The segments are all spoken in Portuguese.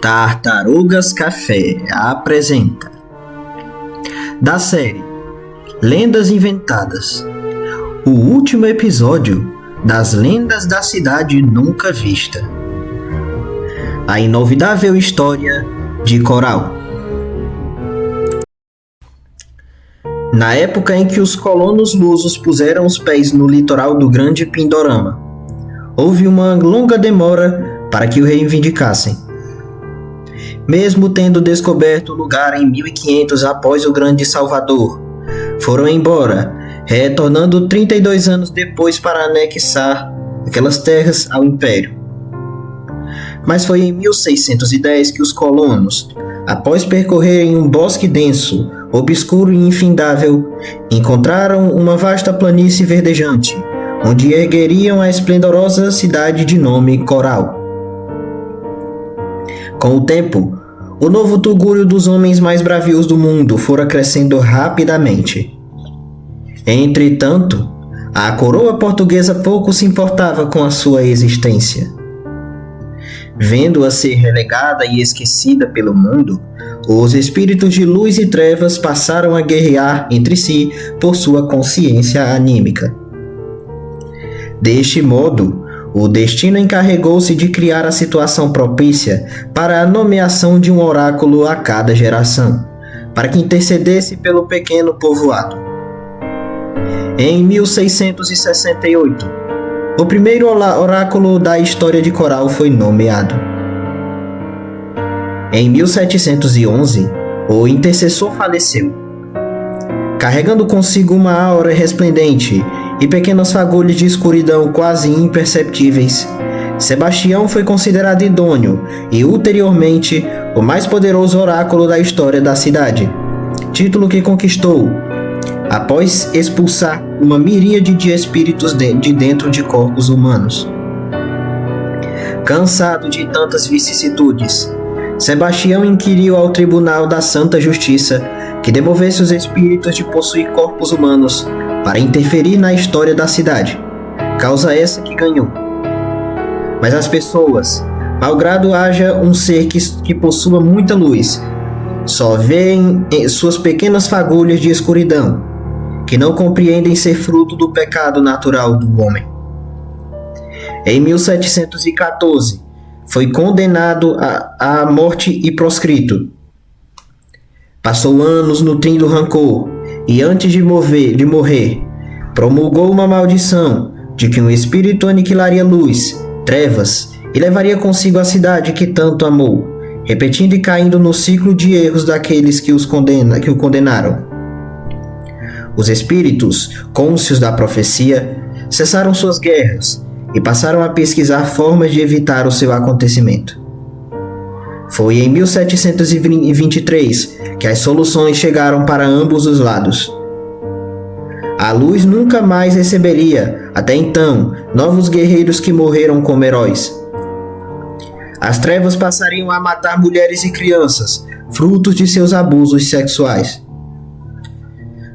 Tartarugas Café apresenta da série Lendas Inventadas, o último episódio das Lendas da Cidade Nunca Vista. A inovidável história de Coral. Na época em que os colonos lusos puseram os pés no litoral do Grande Pindorama, houve uma longa demora para que o reivindicassem. Mesmo tendo descoberto o lugar em 1500 após o Grande Salvador, foram embora, retornando 32 anos depois para anexar aquelas terras ao Império. Mas foi em 1610 que os colonos, após percorrerem um bosque denso, obscuro e infindável, encontraram uma vasta planície verdejante, onde ergueriam a esplendorosa cidade de nome Coral. Com o tempo, o novo tugúrio dos homens mais bravios do mundo fora crescendo rapidamente. Entretanto, a coroa portuguesa pouco se importava com a sua existência. Vendo-a ser relegada e esquecida pelo mundo, os espíritos de luz e trevas passaram a guerrear entre si por sua consciência anímica. Deste modo, o destino encarregou-se de criar a situação propícia para a nomeação de um oráculo a cada geração, para que intercedesse pelo pequeno povoado. Em 1668, o primeiro oráculo da história de Coral foi nomeado. Em 1711, o intercessor faleceu, carregando consigo uma aura resplendente e pequenas fagulhas de escuridão quase imperceptíveis. Sebastião foi considerado idôneo e, ulteriormente, o mais poderoso oráculo da história da cidade, título que conquistou após expulsar uma miríade de espíritos de dentro de corpos humanos. Cansado de tantas vicissitudes, Sebastião inquiriu ao Tribunal da Santa Justiça que devolvesse os espíritos de possuir corpos humanos para interferir na história da cidade, causa essa que ganhou. Mas as pessoas, malgrado haja um ser que possua muita luz, só veem suas pequenas fagulhas de escuridão, que não compreendem ser fruto do pecado natural do homem. Em 1714, foi condenado à morte e proscrito. Passou anos nutrindo rancor e, antes de morrer, promulgou uma maldição de que um espírito aniquilaria luz, trevas e levaria consigo a cidade que tanto amou, repetindo e caindo no ciclo de erros daqueles que o condenaram. Os espíritos, cônscios da profecia, cessaram suas guerras e passaram a pesquisar formas de evitar o seu acontecimento. Foi em 1723 que as soluções chegaram para ambos os lados. A luz nunca mais receberia, até então, novos guerreiros que morreram como heróis. As trevas passariam a matar mulheres e crianças, frutos de seus abusos sexuais.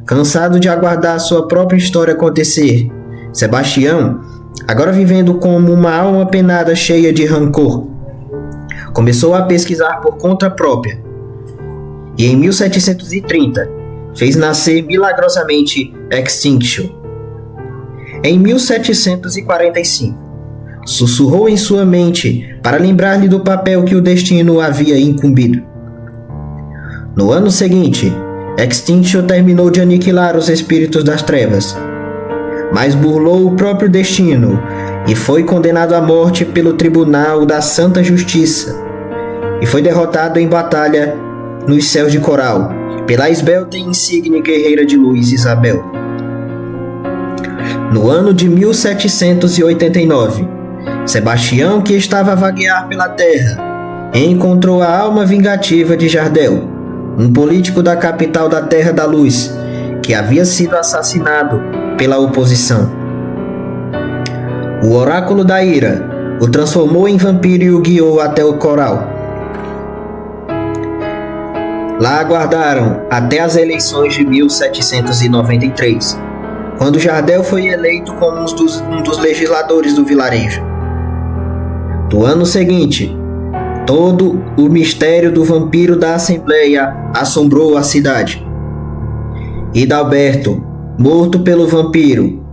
Cansado de aguardar sua própria história acontecer, Sebastião, agora vivendo como uma alma penada cheia de rancor, começou a pesquisar por conta própria e em 1730 fez nascer milagrosamente Extinction. Em 1745, sussurrou em sua mente para lembrar-lhe do papel que o destino havia incumbido. No ano seguinte, Extinction terminou de aniquilar os espíritos das trevas, mas burlou o próprio destino e foi condenado à morte pelo Tribunal da Santa Justiça, e foi derrotado em batalha nos céus de Coral pela esbelta e insigne guerreira de luz Isabel. No ano de 1789, Sebastião, que estava a vaguear pela terra, encontrou a alma vingativa de Jardel, um político da capital da Terra da Luz, que havia sido assassinado pela oposição. O oráculo da ira o transformou em vampiro e o guiou até o Coral. Lá aguardaram até as eleições de 1793, quando Jardel foi eleito como um dos legisladores do vilarejo. No ano seguinte, Todo o mistério do vampiro da Assembleia assombrou a cidade. Hidalberto, morto pelo vampiro,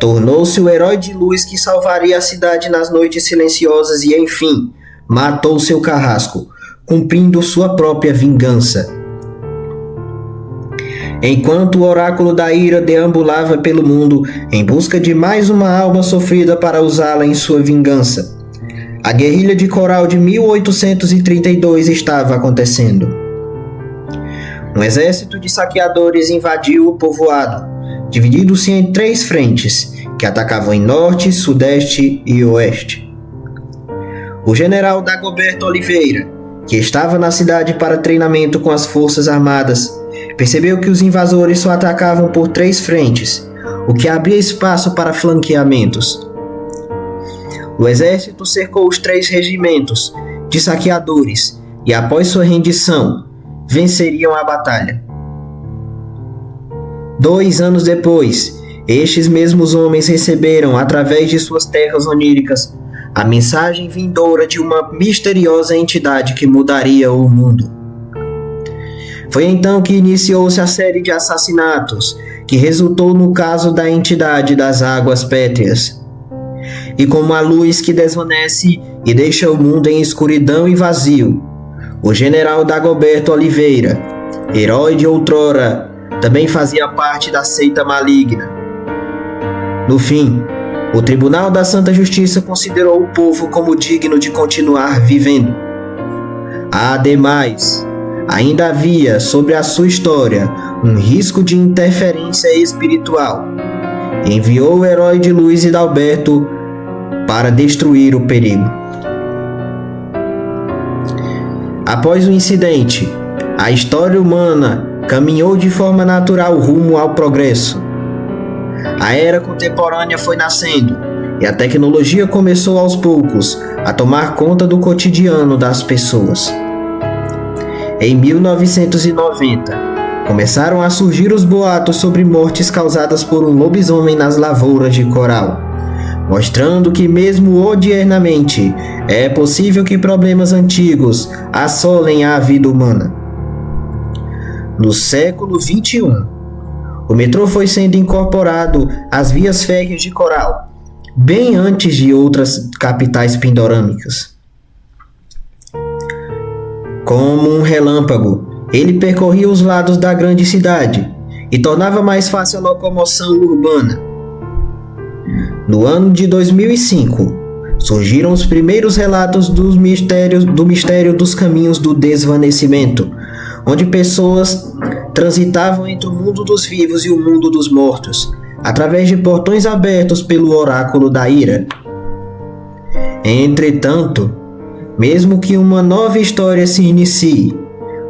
tornou-se o herói de luz que salvaria a cidade nas noites silenciosas e, enfim, matou seu carrasco, cumprindo sua própria vingança. Enquanto o oráculo da ira deambulava pelo mundo em busca de mais uma alma sofrida para usá-la em sua vingança, a guerrilha de Coral de 1832 estava acontecendo. Um exército de saqueadores invadiu o povoado, dividindo-se em 3 frentes, que atacavam em norte, sudeste e oeste. O general Dagoberto Oliveira, que estava na cidade para treinamento com as forças armadas, percebeu que os invasores só atacavam por 3 frentes, o que abria espaço para flanqueamentos. O exército cercou os 3 regimentos de saqueadores e, após sua rendição, venceriam a batalha. 2 anos depois, estes mesmos homens receberam, através de suas terras oníricas, a mensagem vindoura de uma misteriosa entidade que mudaria o mundo. Foi então que iniciou-se a série de assassinatos que resultou no caso da entidade das águas pétreas. E como a luz que desvanece e deixa o mundo em escuridão e vazio, o general Dagoberto Oliveira, herói de outrora, também fazia parte da seita maligna. No fim, o Tribunal da Santa Justiça considerou o povo como digno de continuar vivendo. Ademais, ainda havia sobre a sua história um risco de interferência espiritual. Enviou o herói de luz Hidalberto para destruir o perigo. Após o incidente, a história humana caminhou de forma natural rumo ao progresso. A era contemporânea foi nascendo e a tecnologia começou aos poucos a tomar conta do cotidiano das pessoas. Em 1990, começaram a surgir os boatos sobre mortes causadas por um lobisomem nas lavouras de Coral, mostrando que mesmo odiernamente é possível que problemas antigos assolem a vida humana. No século XXI, o metrô foi sendo incorporado às vias férreas de Coral, bem antes de outras capitais pindorâmicas. Como um relâmpago, ele percorria os lados da grande cidade e tornava mais fácil a locomoção urbana. No ano de 2005, surgiram os primeiros relatos do mistério dos caminhos do desvanecimento, onde pessoas transitavam entre o mundo dos vivos e o mundo dos mortos, através de portões abertos pelo oráculo da ira. Entretanto, mesmo que uma nova história se inicie,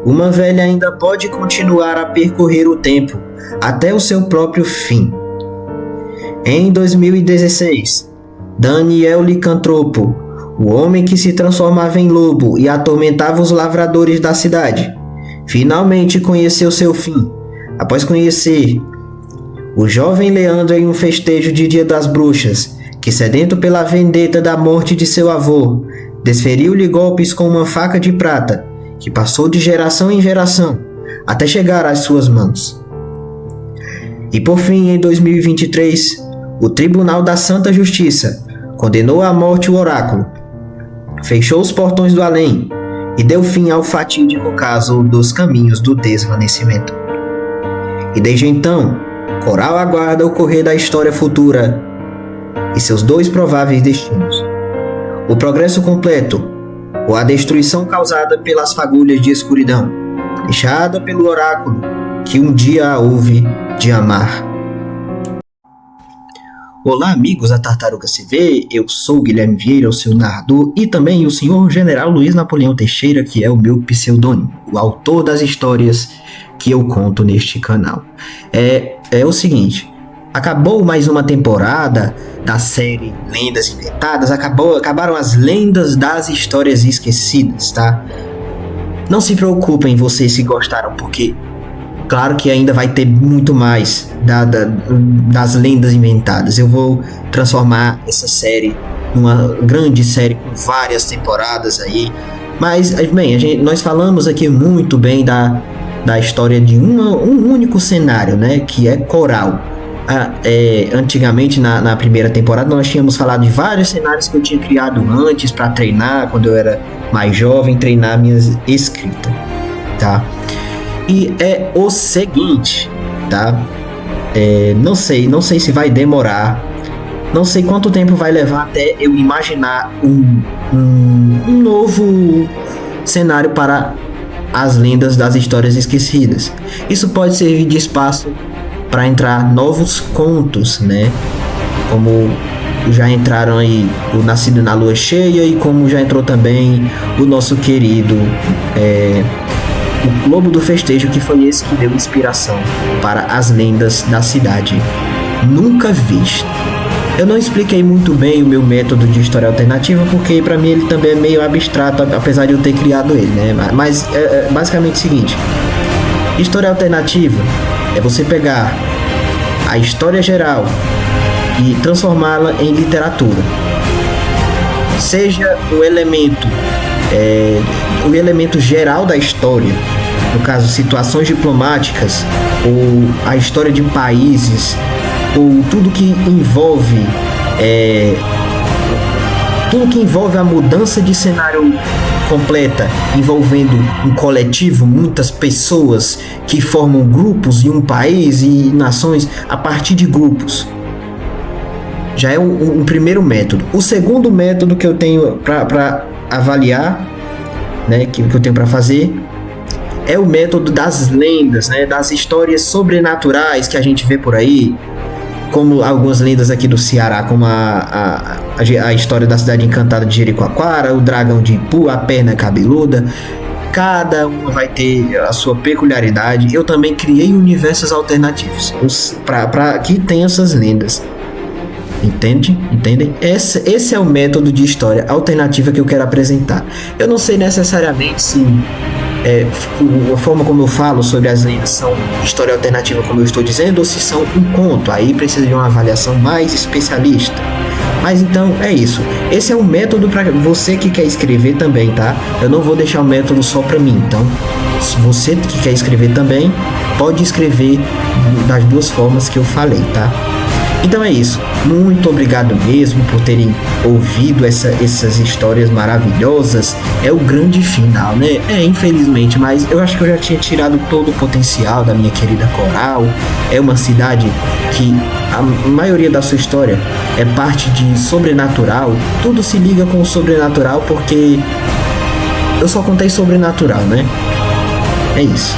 uma velha ainda pode continuar a percorrer o tempo até o seu próprio fim. Em 2016, Daniel Licantropo, o homem que se transformava em lobo e atormentava os lavradores da cidade, finalmente conheceu seu fim, após conhecer o jovem Leandro em um festejo de Dia das Bruxas, que, sedento pela vendetta da morte de seu avô, desferiu-lhe golpes com uma faca de prata, que passou de geração em geração, até chegar às suas mãos. E por fim, em 2023, o Tribunal da Santa Justiça condenou à morte o oráculo, fechou os portões do além e deu fim ao fatídico caso dos caminhos do desvanecimento. E desde então, Coral aguarda o correr da história futura e seus 2 prováveis destinos: o progresso completo ou a destruição causada pelas fagulhas de escuridão, deixada pelo oráculo que um dia a houve de amar. Olá, amigos da Tartaruga CV, eu sou o Guilherme Vieira, o seu narrador, e também o senhor General Luiz Napoleão Teixeira, que é o meu pseudônimo, o autor das histórias que eu conto neste canal. É o seguinte, acabou mais uma temporada da série Lendas Inventadas, acabaram as lendas das histórias esquecidas, tá? Não se preocupem vocês se gostaram, porque claro que ainda vai ter muito mais das lendas inventadas. Eu vou transformar essa série numa grande série com várias temporadas aí, Mas, bem, nós falamos aqui muito bem da história de um único cenário, né? Que é Coral. Antigamente, na primeira temporada, nós tínhamos falado de vários cenários que eu tinha criado antes para treinar, quando eu era mais jovem, treinar minha escrita, tá? E é o seguinte, tá? Não sei se vai demorar, não sei quanto tempo vai levar até eu imaginar um novo cenário para as lendas das histórias esquecidas. Isso pode servir de espaço para entrar novos contos, né? Como já entraram aí o Nascido na Lua Cheia e como já entrou também o nosso querido o Globo do Festejo, que foi esse que deu inspiração para as lendas da cidade nunca vista. Eu não expliquei muito bem o meu método de história alternativa, porque para mim ele também é meio abstrato, apesar de eu ter criado ele, né? Mas basicamente é o seguinte: história alternativa é você pegar a história geral e transformá-la em literatura. Seja o elemento geral da história, no caso situações diplomáticas, ou a história de países, ou tudo que envolve a mudança de cenário completa, envolvendo um coletivo, muitas pessoas que formam grupos em um país e nações a partir de grupos. Já é um primeiro método. O segundo método que eu tenho para avaliar, né, que eu tenho para fazer, é o método das lendas, né, das histórias sobrenaturais que a gente vê por aí, como algumas lendas aqui do Ceará, como a história da cidade encantada de Jericoacoara, o dragão de Ipu, a perna cabeluda. Cada uma vai ter a sua peculiaridade. Eu também criei universos alternativos para que tenha essas lendas. Entendem? Esse é o método de história alternativa que eu quero apresentar. Eu não sei necessariamente se a forma como eu falo sobre as lendas são história alternativa, como eu estou dizendo, ou se são um conto. Aí precisa de uma avaliação mais especialista. Mas então é isso. Esse é um método para você que quer escrever também, tá? Eu não vou deixar o método só para mim. Então, se você que quer escrever também, pode escrever das duas formas que eu falei, tá? Então é isso. Muito obrigado mesmo por terem ouvido essas histórias maravilhosas. É o grande final, né? Infelizmente, mas eu acho que eu já tinha tirado todo o potencial da minha querida Coral. É uma cidade que a maioria da sua história é parte de sobrenatural. Tudo se liga com o sobrenatural porque eu só contei sobrenatural, né? É isso.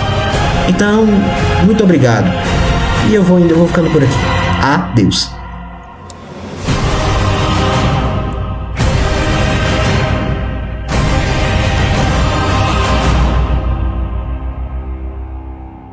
Então, muito obrigado. E eu vou ficando por aqui. Adeus.